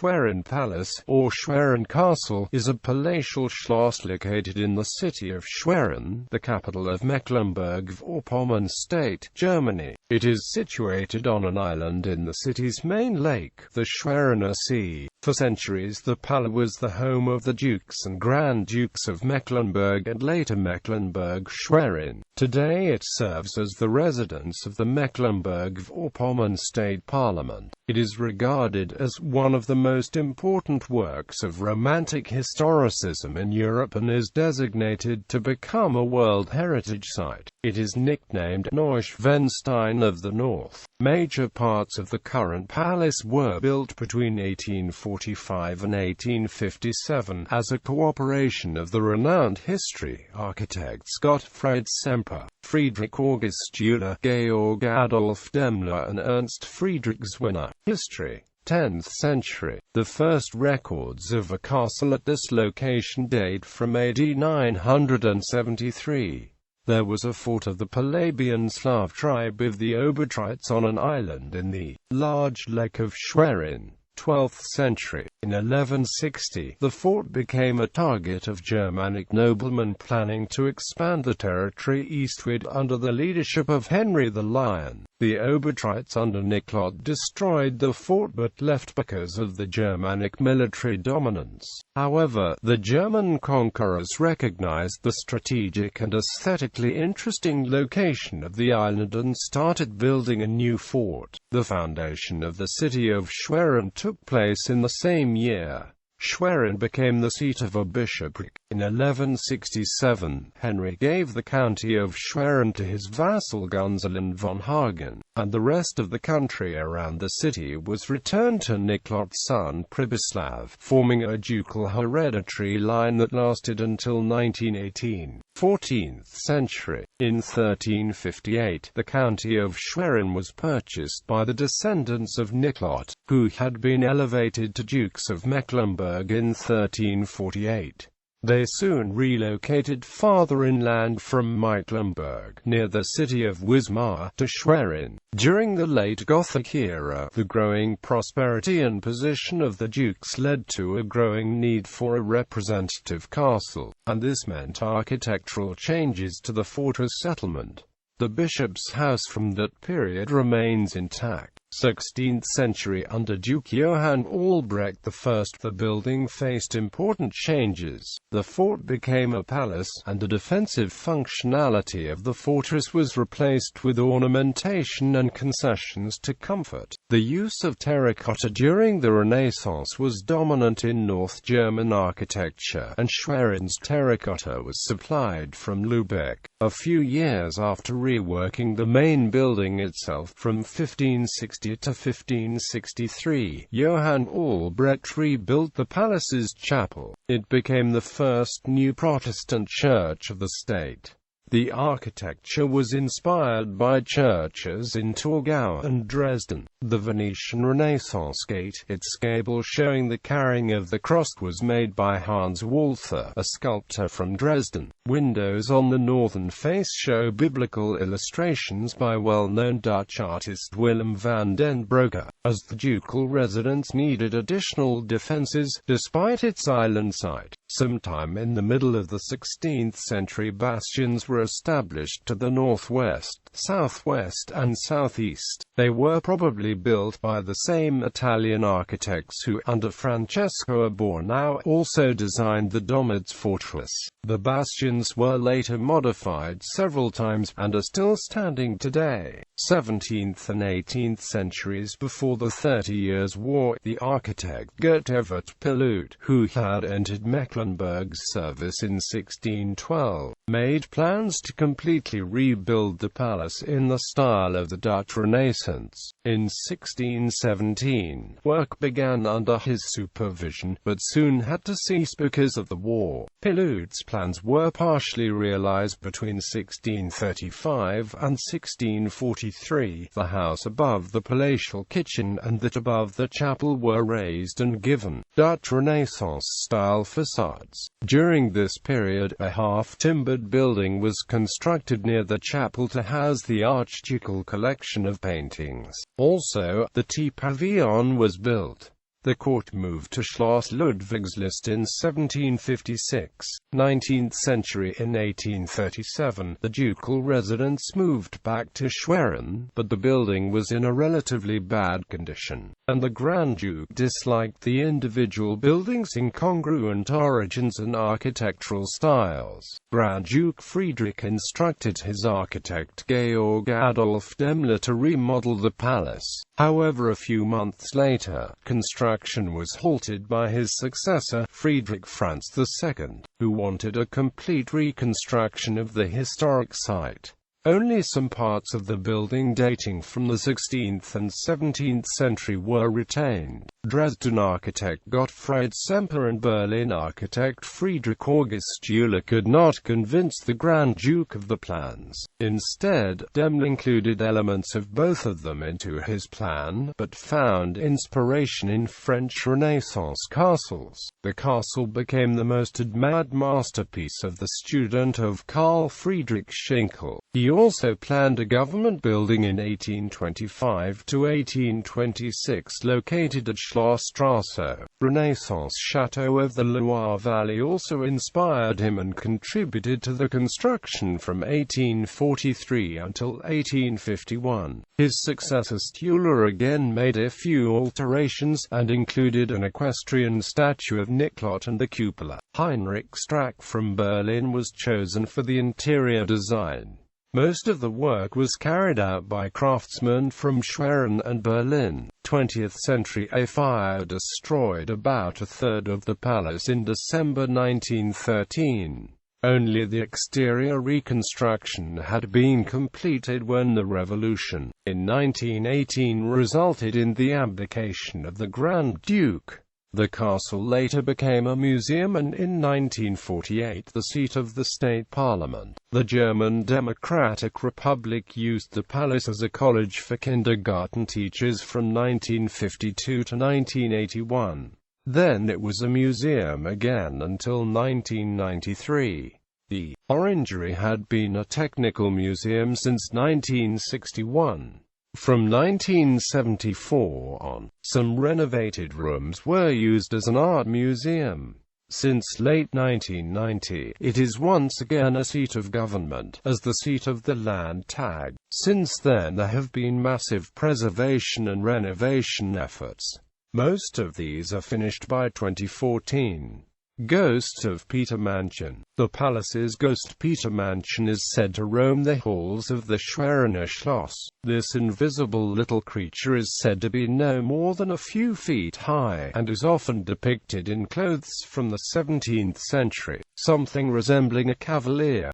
Schwerin Palace, or Schwerin Castle, is a palatial schloss located in the city of Schwerin, the capital of Mecklenburg-Vorpommern state, Germany. It is situated on an island in the city's main lake, the Schweriner Sea. For centuries the palace was the home of the dukes and grand dukes of Mecklenburg and later Mecklenburg-Schwerin. Today it serves as the residence of the Mecklenburg-Vorpommern State Parliament. It is regarded as one of the most important works of Romantic historicism in Europe and is designated to become a World Heritage Site. It is nicknamed Neuschwanstein of the North. Major parts of the current palace were built between 1845 and 1857 as a cooperation of the renowned history architects Gottfried Semper, Friedrich August Euler, Georg Adolf Daimler and Ernst Friedrich Zwinner. History: 10th century. The first records of a castle at this location date from AD 973. There was a fort of the Palabian Slav tribe of the Obertrites on an island in the large lake of Schwerin. 12th century. In 1160, the fort became a target of Germanic noblemen planning to expand the territory eastward under the leadership of Henry the Lion. The Obertrites under Niklot destroyed the fort but left because of the Germanic military dominance. However, the German conquerors recognized the strategic and aesthetically interesting location of the island and started building a new fort. The foundation of the city of Schwerin took place in the same year. Schwerin became the seat of a bishopric. In 1167, Henry gave the county of Schwerin to his vassal Gunzelin von Hagen, and the rest of the country around the city was returned to Niklot's son Pribislav, forming a ducal hereditary line that lasted until 1918. 14th century. In 1358, the county of Schwerin was purchased by the descendants of Niklot, who had been elevated to dukes of Mecklenburg in 1348. They soon relocated farther inland from Mecklenburg, near the city of Wismar, to Schwerin. During the late Gothic era, the growing prosperity and position of the dukes led to a growing need for a representative castle, and this meant architectural changes to the fortress settlement. The bishop's house from that period remains intact. 16th century. Under Duke Johann Albrecht I, the building faced important changes. The fort became a palace, and the defensive functionality of the fortress was replaced with ornamentation and concessions to comfort. The use of terracotta during the Renaissance was dominant in North German architecture, and Schwerin's terracotta was supplied from Lübeck. A few years after reworking the main building itself from 1560 to 1563, Johann Albrecht rebuilt the palace's chapel. It became the first new Protestant church of the state. The architecture was inspired by churches in Torgau and Dresden. The Venetian Renaissance gate, its gable showing the carrying of the cross, was made by Hans Walther, a sculptor from Dresden. Windows on the northern face show biblical illustrations by well-known Dutch artist Willem van den Broeke. As the ducal residence needed additional defences, despite its island site, sometime in the middle of the 16th century bastions were established to the northwest, southwest and southeast. They were probably built by the same Italian architects who, under Francesco Bornau, also designed the Dommerz fortress. The bastions were later modified several times, and are still standing today. 17th and 18th centuries. Before the 30 Years' War, the architect Gert Evert Piloot, who had entered Mecklenburg's service in 1612, made plans to completely rebuild the palace in the style of the Dutch Renaissance. In 1617, work began under his supervision, but soon had to cease because of the war. Piloot's plans were partially realized between 1635 and 1643. The house above the palatial kitchen and that above the chapel were raised and given Dutch Renaissance-style facades. During this period, a half-timbered building was constructed near the chapel to house the archducal collection of paintings. Also, the tea pavilion was built. The court moved to Schloss Ludwigslust in 1756. 19th century. In 1837, the ducal residence moved back to Schwerin, but the building was in a relatively bad condition, and the Grand Duke disliked the individual buildings' incongruent origins and architectural styles. Grand Duke Friedrich instructed his architect Georg Adolf Demler to remodel the palace. However, a few months later, construction was halted by his successor, Friedrich Franz II, who wanted a complete reconstruction of the historic site. Only some parts of the building dating from the 16th and 17th century were retained. Dresden architect Gottfried Semper and Berlin architect Friedrich August Euler could not convince the Grand Duke of the plans. Instead, Demler included elements of both of them into his plan, but found inspiration in French Renaissance castles. The castle became the most admired masterpiece of the student of Carl Friedrich Schinkel. He also planned a government building in 1825 to 1826 located at Schlossstrasse. Renaissance chateau of the Loire Valley also inspired him and contributed to the construction from 1843 until 1851. His successor Euler again made a few alterations, and included an equestrian statue of Niklot and the cupola. Heinrich Strack from Berlin was chosen for the interior design. Most of the work was carried out by craftsmen from Schwerin and Berlin. 20th century. A fire destroyed about a third of the palace in December 1913. Only the exterior reconstruction had been completed when the revolution, in 1918, resulted in the abdication of the Grand Duke. The castle later became a museum and in 1948 the seat of the state parliament. The German Democratic Republic used the palace as a college for kindergarten teachers from 1952 to 1981. Then it was a museum again until 1993. The Orangery had been a technical museum since 1961. From 1974 on, some renovated rooms were used as an art museum. Since late 1990, it is once again a seat of government, as the seat of the Landtag. Since then there have been massive preservation and renovation efforts. Most of these are finished by 2014. Ghost of Peter Mansion. The palace's ghost Peter Mansion is said to roam the halls of the Schweriner Schloss. This invisible little creature is said to be no more than a few feet high, and is often depicted in clothes from the 17th century, something resembling a cavalier.